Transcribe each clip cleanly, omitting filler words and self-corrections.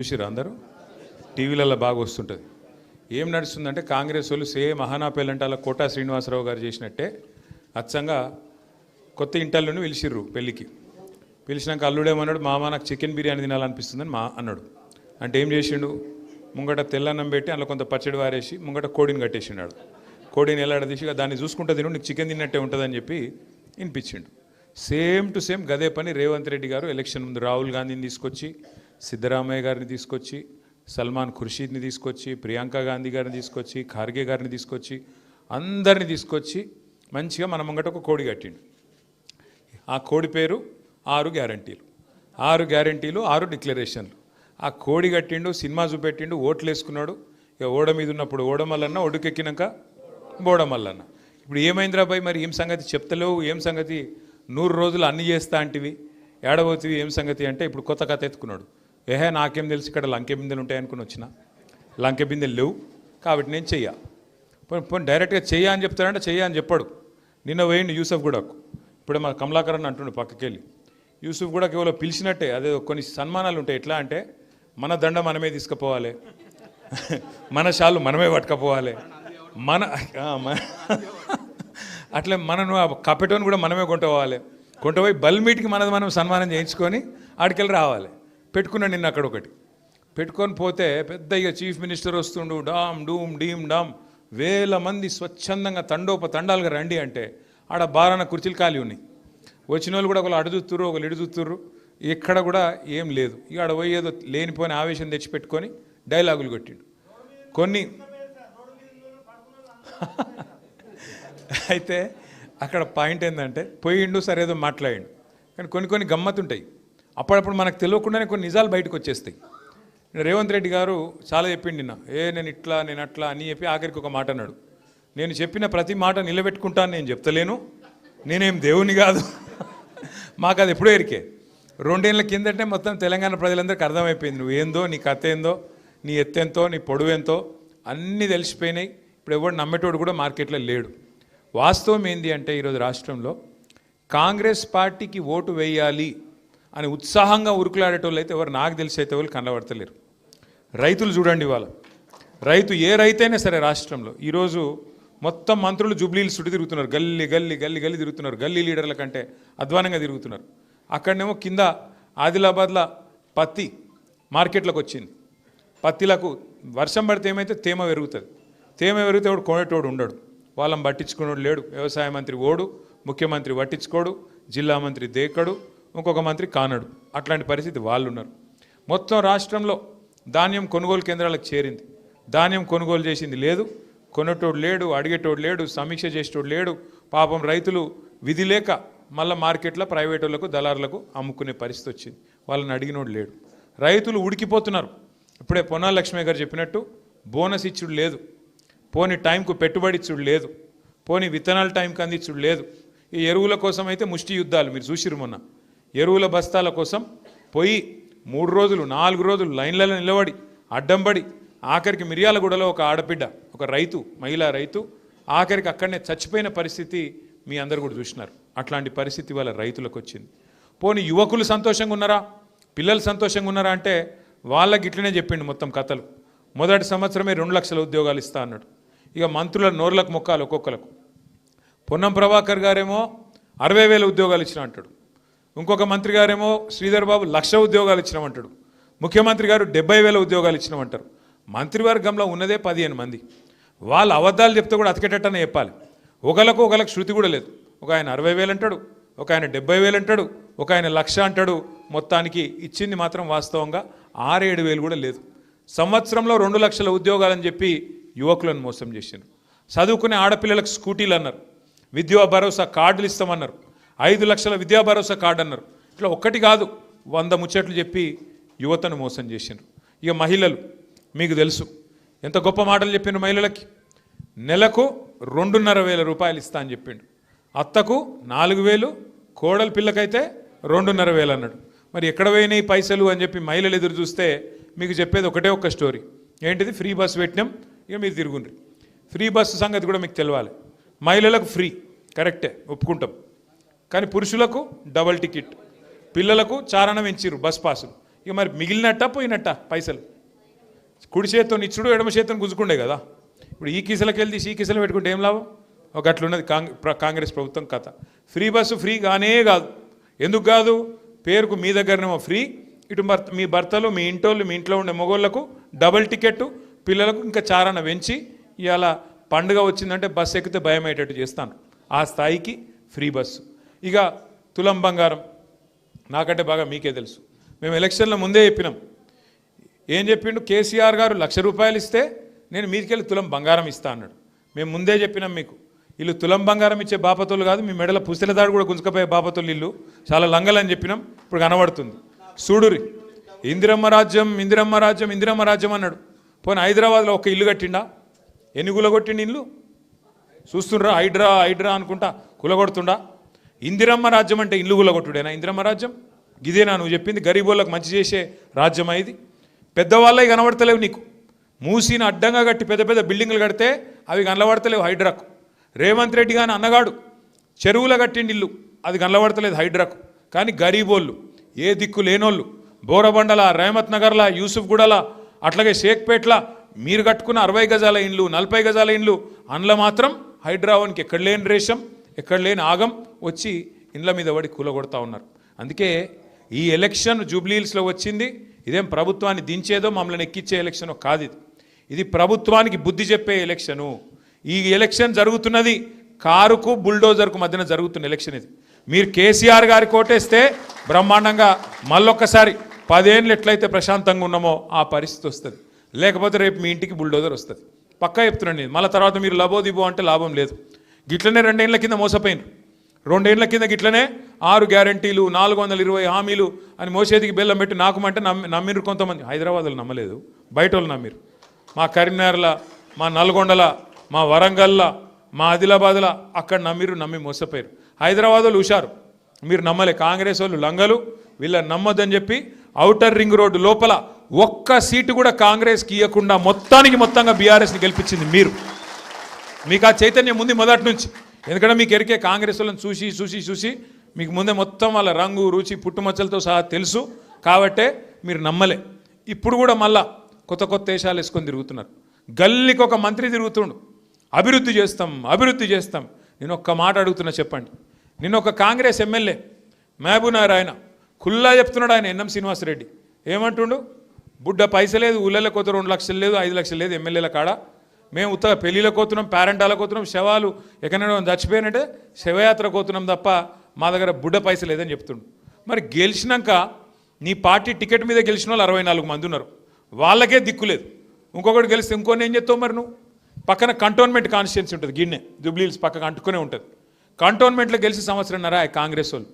చూసిరా అందరూ టీవీలలో బాగా వస్తుంటుంది. ఏం నడుస్తుందంటే కాంగ్రెస్ వాళ్ళు సేమ్ అహానాపేలంటాల కోటా శ్రీనివాసరావు గారు చేసినట్టే అచ్చంగా కొత్త ఇంటల్లోనే పిలిచిర్రు పెళ్ళికి. పిలిచినాక అల్లుడేమన్నాడు, మామ నాకు చికెన్ బిర్యానీ తినాలనిపిస్తుందని అన్నాడు. అంటే ఏం చేసిండు, ముంగట తెల్లన్నం పెట్టి అందులో కొంత పచ్చడి వారేసి ముంగట కోడిని కట్టేసినాడు. కోడిని ఎలాడదీసి దాన్ని చూసుకుంటా తిను, నీకు చికెన్ తిన్నట్టే ఉంటుందని చెప్పి వినిపించిండు. సేమ్ టు సేమ్ గదే పని రేవంత్ రెడ్డి గారు ఎలక్షన్ ముందు రాహుల్ గాంధీని తీసుకొచ్చి, సిద్ధరామయ్య గారిని తీసుకొచ్చి, సల్మాన్ ఖుర్షీద్ని తీసుకొచ్చి, ప్రియాంక గాంధీ గారిని తీసుకొచ్చి, ఖార్గే గారిని తీసుకొచ్చి, అందరిని తీసుకొచ్చి మంచిగా మన ముంగట ఒక కోడి కట్టిండు. ఆ కోడి పేరు 6 గ్యారంటీలు. 6 గ్యారంటీలు, 6 డిక్లరేషన్లు. ఆ కోడి కట్టిండు, సినిమా చూపెట్టిండు, ఓట్లు వేసుకున్నాడు. ఇక ఓడ మీద ఉన్నప్పుడు ఓడమల్లన్న, ఒడ్డుకెక్కినాక బోడమల్లన్న. ఇప్పుడు ఏమైందిరా బాయ్, మరి ఏం సంగతి చెప్తలేవు, ఏం సంగతి 100 రోజులు అన్ని చేస్తా అంటివి, ఏడబోతివి, ఏం సంగతి అంటే ఇప్పుడు కొత్త కథ ఎత్తుకున్నాడు. నాకేం తెలుసు, ఇక్కడ లంకె బిందెలు ఉంటాయనుకుని వచ్చిన, లంకె బిందెలు లేవు కాబట్టి నేను చెయ్యా. పోనీ డైరెక్ట్గా చెయ్యా అని చెప్తాడంటే చెయ్యా అని చెప్పాడు. నిన్న పోయిండు యూసఫ్ గూడకు. ఇప్పుడే మన కమలాకరన్ అంటుండే పక్కకెళ్ళి, యూసఫ్ కూడా కేవలం పిలిచినట్టే. అదే కొన్ని సన్మానాలు ఉంటాయి. ఎట్లా అంటే మన దండ మనమే తీసుకుపోవాలి, మన షాలు మనమే పట్టుకపోవాలి, మన అట్లా మనను కపెటోని కూడా మనమే కొంటపోయి బల్మీటికి మనం సన్మానం చేయించుకొని ఆడికెళ్ళి రావాలి. పెట్టుకున్నాడు నిన్న అక్కడ ఒకటి పెట్టుకొని పోతే పెద్ద ఇక చీఫ్ మినిస్టర్ వస్తుండు, డామ్ డూమ్ డీమ్ డామ్, వేల మంది స్వచ్ఛందంగా తండాలుగా రండి అంటే ఆడ బారాన కుర్చీలు ఖాళీ ఉన్నాయి. వచ్చిన వాళ్ళు కూడా ఒకళ్ళు అడు చూస్తుర్రు, ఒకళ్ళు ఇడు చూస్తుర్రు, ఎక్కడ కూడా ఏం లేదు. ఇక ఆడ పోయి ఏదో లేనిపోయిన ఆవేశం తెచ్చిపెట్టుకొని డైలాగులు కొట్టిండు కొన్ని. అయితే అక్కడ పాయింట్ ఏంటంటే పోయిండు, సరే ఏదో మాట్లాడిండు, కానీ కొన్ని గమ్మత్తుంటాయి. అప్పుడప్పుడు మనకు తెలియకుండానే కొన్ని నిజాలు బయటకు వచ్చేస్తాయి. రేవంత్ రెడ్డి గారు చాలా చెప్పిండు నిన్న, నేను ఇట్లా నేను అట్లా అని చెప్పి ఆఖరికి ఒక మాట అన్నాడు, నేను చెప్పిన ప్రతి మాట నిలబెట్టుకుంటాను, నేను చెప్తలేను, నేనేం దేవుని కాదు. మాకు అది ఎప్పుడో ఎరికే. 2 ఏళ్ళ కిందటే మొత్తం తెలంగాణ ప్రజలందరికీ అర్థమైపోయింది, నువ్వు ఏందో, నీ కథ ఏందో, నీ ఎత్తెంతో, నీ పొడవు ఎంతో అన్నీ తెలిసిపోయినాయి. ఇప్పుడు ఎవడు నమ్మేటోడు కూడా మార్కెట్లో లేడు. వాస్తవం ఏంది అంటే ఈరోజు రాష్ట్రంలో కాంగ్రెస్ పార్టీకి ఓటు వేయాలి అని ఉత్సాహంగా ఉరుకులాడేటోళ్ళు అయితే ఎవరు, నాకు తెలిసి అయితే వాళ్ళు కనబడతలేరు. రైతులు చూడండి, వాళ్ళ ఏ రైతు అయినా సరే రాష్ట్రంలో ఈరోజు మొత్తం మంత్రులు జూబ్లీలు చుట్టూ తిరుగుతున్నారు, గల్లీ గల్లీ గల్లీ గల్లీ తిరుగుతున్నారు, గల్లీ లీడర్ల కంటే అధ్వానంగా తిరుగుతున్నారు. అక్కడనేమో కింద ఆదిలాబాద్లో పత్తి మార్కెట్లోకి వచ్చింది. పత్తిలకు వర్షం పడితే ఏమైతే తేమ పెరుగుతుంది, తేమ పెరిగితే వాడు కొనేటోడు ఉండడు, వాళ్ళని పట్టించుకునేవాడు లేడు. వ్యవసాయ మంత్రి ఓడు, ముఖ్యమంత్రి పట్టించుకోడు, జిల్లా మంత్రి దేకడు, ఇంకొక మంత్రి కానడు. అట్లాంటి పరిస్థితి వాళ్ళు ఉన్నారు. మొత్తం రాష్ట్రంలో ధాన్యం కొనుగోలు కేంద్రాలకు చేరింది, ధాన్యం కొనుగోలు చేసింది లేదు, కొనేటోడు లేడు, అడిగేటోడు లేడు, సమీక్ష చేసేటోడు లేడు. పాపం రైతులు విధి లేక మళ్ళీ మార్కెట్లో ప్రైవేట్ వాళ్ళకు దళారులకు అమ్ముకునే పరిస్థితి వచ్చింది, వాళ్ళని అడిగినోడు లేడు. రైతులు ఉడికిపోతున్నారు. ఇప్పుడే పొన్నాల లక్ష్మయ్య గారు చెప్పినట్టు బోనస్ ఇచ్చుడు లేదు, పోని టైంకు పెట్టుబడి ఇచ్చుడు లేదు, పోని విత్తనాల టైంకి అందించుడు లేదు. ఈ ఎరువుల కోసం అయితే ముష్టి యుద్ధాలు మీరు చూసిరు. మొన్న ఎరువుల బస్తాల కోసం పోయి 3 రోజులు 4 రోజులు లైన్లలో నిలబడి అడ్డంబడి ఆఖరికి మిర్యాలగూడలో ఒక ఆడబిడ్డ, ఒక రైతు, మహిళా రైతు ఆఖరికి అక్కడనే చచ్చిపోయిన పరిస్థితి మీ అందరు కూడా చూసినారు. అట్లాంటి పరిస్థితి వాళ్ళ రైతులకు వచ్చింది. పోనీ యువకులు సంతోషంగా ఉన్నారా, పిల్లలు సంతోషంగా ఉన్నారా అంటే వాళ్ళకి ఇట్లనే చెప్పిండు మొత్తం కథలు. మొదటి సంవత్సరమే 2 లక్షల ఉద్యోగాలు ఇస్తా అన్నాడు. ఇక మంత్రుల నోర్లకు మొక్కాలు ఒక్కొక్కలకు. పొన్నం ప్రభాకర్ గారేమో 60,000 ఉద్యోగాలు ఇచ్చినా అంటాడు, ఇంకొక మంత్రి గారేమో శ్రీధర్ బాబు 1,00,000 ఉద్యోగాలు ఇచ్చినామంటాడు, ముఖ్యమంత్రి గారు 70,000 ఉద్యోగాలు ఇచ్చినామంటారు. మంత్రివర్గంలో ఉన్నదే 15 మంది. వాళ్ళు అబద్ధాలు చెప్తే కూడా అతికేటట్టనే చెప్పాలి. ఒకళ్ళకు శృతి కూడా లేదు. ఒక ఆయన 60,000 అంటాడు, ఒక ఆయన 70,000 అంటాడు, ఒక ఆయన 1,00,000 అంటాడు. మొత్తానికి ఇచ్చింది మాత్రం వాస్తవంగా 6-7 కూడా లేదు. సంవత్సరంలో 2 లక్షల ఉద్యోగాలని చెప్పి యువకులను మోసం చేశారు. చదువుకునే ఆడపిల్లలకు స్కూటీలు అన్నారు, విద్యా భరోసా కార్డులు ఇస్తామన్నారు, 5 లక్షల విద్యా భరోసా కార్డు అన్నారు. ఇట్లా ఒక్కటి కాదు 100 ముచ్చట్లు చెప్పి యువతను మోసం చేశారు. ఇక మహిళలు మీకు తెలుసు ఎంత గొప్ప మాటలు చెప్పిండు. మహిళలకి నెలకు 2,500 రూపాయలు ఇస్తా అని చెప్పిండు, అత్తకు 4,000, కోడల పిల్లకైతే 2,500 అన్నాడు. మరి ఎక్కడ పోయినాయి పైసలు అని చెప్పి మహిళలు ఎదురు చూస్తే మీకు చెప్పేది ఒకటే ఒక్క స్టోరీ. ఏంటిది? ఫ్రీ బస్సు పెట్టినాం, ఇక మీరు తిరుగుండ్రి. ఫ్రీ బస్సు సంగతి కూడా మీకు తెలవాలి. మహిళలకు ఫ్రీ కరెక్టే, ఒప్పుకుంటాం, కానీ పురుషులకు డబల్ టికెట్, పిల్లలకు చారణం ఇచ్చిర్రు బస్ పాసులు. ఇక మరి మిగిలినట్ట పోయినట్ట పైసలు కుడి చేత్తో ఇచ్చుడు ఎడమ చేత్తో గుంజుకుండే కదా. ఇప్పుడు ఈ కిసలకి వెళ్ళి ఈ కిసలు పెట్టుకుంటే ఏం లాభం? ఒక అట్లున్నది కాంగ్రెస్ ప్రభుత్వం కథ. ఫ్రీ బస్సు ఫ్రీ కానే కాదు. ఎందుకు కాదు? పేరుకు మీ దగ్గరనేమో ఫ్రీ, ఇటు మీ భర్తలు మీ ఇంటోళ్ళు మీ ఇంట్లో ఉండే మగోళ్లకు డబుల్ టికెట్, పిల్లలకు ఇంకా చారణ పెంచి ఇవాళ పండుగ వచ్చిందంటే బస్సు ఎక్కితే భయం అయ్యేటట్టు చేస్తాను. ఆ స్థాయికి ఫ్రీ బస్సు. ఇక తులం బంగారం నాకంటే బాగా మీకే తెలుసు. మేము ఎలక్షన్ల ముందే చెప్పినాం. ఏం చెప్పిండు కేసీఆర్ గారు? 1,00,000 రూపాయలు ఇస్తే నేను మీదికెళ్ళి తులం బంగారం ఇస్తా అన్నాడు. మేము ముందే చెప్పినాం మీకు, వీళ్ళు తులం బంగారం ఇచ్చే బాపతులు కాదు, మీ మెడల పుస్తల దాడు కూడా గుంజుకపోయే బాపతులు ఇల్లు చాలా లంగలని చెప్పినాం. ఇప్పుడు కనబడుతుంది. చూడురి, ఇందిరమ్మ రాజ్యం ఇందిరమ్మ రాజ్యం ఇందిరమ్మ రాజ్యం అన్నాడు. పోనీ హైదరాబాద్లో ఒక ఇల్లు కట్టిండా? ఎన్ని కులగొట్టిండి ఇల్లు చూస్తుండ్రా? హైడ్రా హైడ్రా అనుకుంటా కులగొడుతుండా? ఇందిరమ్మ రాజ్యం అంటే ఇల్లు కులగొట్టుడేనా ఇందిరమ్మ రాజ్యం? గిదేనా నువ్వు చెప్పింది? గరీబోళ్ళకి మంచి చేసే రాజ్యమా ఇది? పెద్దవాళ్ళవి కనబడతలేవు నీకు. మూసిని అడ్డంగా కట్టి పెద్ద పెద్ద బిల్డింగ్లు కడితే అవి కనబడతలేవు హైడ్రాకు. రేవంత్ రెడ్డి కానీ అన్నగాడు చెరువుల కట్టిండి ఇల్లు, అది కనబడతలేదు హైడ్రాకు. కానీ గరీబోళ్ళు, ఏ దిక్కు లేనోళ్ళు, బోరబండల, రేమత్ నగర్ల, యూసుఫ్గూడల, అట్లాగే షేక్పేట్ల మీరు కట్టుకున్న 60 గజాల ఇండ్లు 40 గజాల ఇండ్లు అందులో మాత్రం హైడ్రావానికి ఎక్కడ లేని రేషం ఎక్కడ లేని ఆగం వచ్చి ఇండ్ల మీద పడి కూలగొడతా ఉన్నారు. అందుకే ఈ ఎలక్షన్ జూబ్లీహిల్స్లో వచ్చింది. ఇదేం ప్రభుత్వాన్ని దించేదో మమ్మల్ని ఎక్కించే ఎలక్షనో కాదు. ఇది ప్రభుత్వానికి బుద్ధి చెప్పే ఎలక్షను. ఈ ఎలక్షన్ జరుగుతున్నది కారుకు బుల్డోజర్కు మధ్యన జరుగుతున్న ఎలక్షన్ ఇది. మీరు కేసీఆర్ గారి కోటేస్తే బ్రహ్మాండంగా మళ్ళొక్కసారి 10 ఏళ్ళు ఎట్లయితే ప్రశాంతంగా ఉన్నామో ఆ పరిస్థితి వస్తుంది. లేకపోతే రేపు మీ ఇంటికి బుల్డోజర్ వస్తుంది. పక్కా చెప్తున్నాను. మళ్ళీ తర్వాత మీరు లబోదిబో అంటే లాభం లేదు. గిట్లనే 2 ఏళ్ల కింద మోసపోయినారు. 2 ఏళ్ల కింద గిట్లనే 6 గ్యారంటీలు 420 హామీలు అని మోసేదికి బెల్లం పెట్టి నాకుమంటే నమ్మిరు కొంతమంది. హైదరాబాద్లో నమ్మలేదు, బయట వాళ్ళు నమ్మిరు. మా కరీంనగర్ల, మా నల్గొండల, మా వరంగల్ల, మా ఆదిలాబాద్లో అక్కడ నమ్మి మోసపోయారు. హైదరాబాద్ వాళ్ళు హుషారు, మీరు నమ్మలే. కాంగ్రెస్ వాళ్ళు లంగలు, వీళ్ళని నమ్మొద్దని చెప్పి ఔటర్ రింగ్ రోడ్డు లోపల ఒక్క సీటు కూడా కాంగ్రెస్కి ఇవ్వకుండా మొత్తంగా బీఆర్ఎస్ని గెలిపించింది మీరు. మీకు ఆ చైతన్యం ఉంది మొదటి నుంచి. ఎందుకంటే మీకు ఎరికే కాంగ్రెస్ వాళ్ళని చూసి మీకు ముందే మొత్తం వాళ్ళ రంగు రుచి పుట్టుమచ్చలతో సహా తెలుసు. కాబట్టే మీరు నమ్మలే. ఇప్పుడు కూడా మళ్ళా కొత్త వేషాలు వేసుకొని తిరుగుతున్నారు. గల్లీకి ఒక మంత్రి తిరుగుతుండు, అభివృద్ధి చేస్తాం. నేను ఒక్క మాట అడుగుతున్నా, చెప్పండి. నిన్న ఒక కాంగ్రెస్ ఎమ్మెల్యే మహబూబ్నగర్ ఆయన ఖుల్లా చెప్తున్నాడు. ఆయన ఎన్ఎం శ్రీనివాసరెడ్డి ఏమంటుండు? బుడ్డ పైసలేదు, ఊళ్ళలో కోత 2 లక్షలు లేదు, 5 లక్షలు లేదు ఎమ్మెల్యేల కాడ. మేము ఉత్తగా పెళ్ళిళ్ళకి పోతున్నాం, పేరెంటాలకు పోతున్నాం, శవాలు ఎక్కడైనా చచ్చిపోయినట్టే శవయాత్రకు పోతున్నాం తప్ప మా దగ్గర బుడ్డ పైసలు లేదని చెప్తుండు. మరి గెలిచినాక నీ పార్టీ టికెట్ మీద గెలిచిన వాళ్ళు 64 మంది ఉన్నారు, వాళ్ళకే దిక్కులేదు. ఇంకొకటి గెలిస్తే ఇంకొని ఏం చెప్తావు మరి నువ్వు? పక్కన కంటోన్మెంట్ కాన్స్టిట్యున్సీ ఉంటుంది, గిన్నె జూబ్లీహిల్స్ పక్కకు అంటుకునే ఉంటుంది. కంటోన్మెంట్లో గెలిచి సంవత్సరంన్నర కాంగ్రెస్ వాళ్ళు.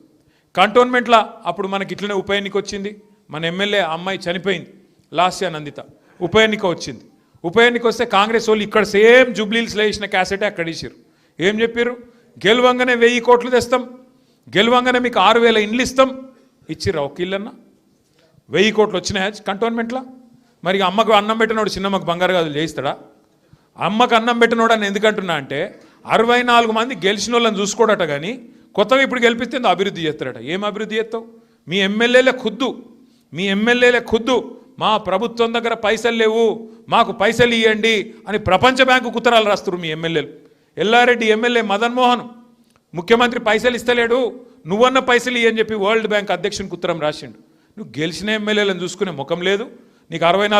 కంటోన్మెంట్లో అప్పుడు మనకి ఇట్లనే ఉప ఎన్నిక వచ్చింది. మన ఎమ్మెల్యే అమ్మాయి చనిపోయింది, లాస్యా నందిత. ఉప ఎన్నిక వచ్చింది. ఉప ఎన్నిక వస్తే కాంగ్రెస్ వాళ్ళు ఇక్కడ సేమ్ జూబ్లీహిల్స్లో వేసిన క్యాసెటే అక్కడ ఇచ్చారు. ఏం చెప్పారు? గెలవంగానే 1000 కోట్లు తెస్తాం, గెలవంగానే మీకు 6000 ఇండ్లు ఇస్తాం. ఇచ్చిర్రా ఒక ఇల్లన్నా? 1000 కోట్లు వచ్చినాయా కంటోన్మెంట్లో? మరి అమ్మకు అన్నం పెట్టినోడు చిన్నమ్మకు బంగారు గాజులు చేయిస్తాడా? అమ్మకు అన్నం పెట్టినోడు అని ఎందుకంటున్నా అంటే 64 మంది గెలిచిన వాళ్ళని చూసుకోడట. కానీ కొత్తగా ఇప్పుడు గెలిపిస్తే అభివృద్ధి చేస్తాడట. ఏం అభివృద్ధి చేస్తావు? మీ ఎమ్మెల్యేలే ఖుద్దు మా ప్రభుత్వం దగ్గర పైసలు లేవు, మాకు పైసలు ఇవ్వండి అని ప్రపంచ బ్యాంకు ఉత్తరాలు రాస్తారు మీ ఎమ్మెల్యేలు. ఎల్లారెడ్డి ఎమ్మెల్యే మదన్ మోహన్ ముఖ్యమంత్రి పైసలు ఇస్తలేడు, నువ్వన్న పైసలు ఇవ్వని చెప్పి వరల్డ్ బ్యాంక్ అధ్యక్షునికి ఉత్తరం రాసిండు. నువ్వు గెలిచిన ఎమ్మెల్యేలను చూసుకునే ముఖం లేదు నీకు. 64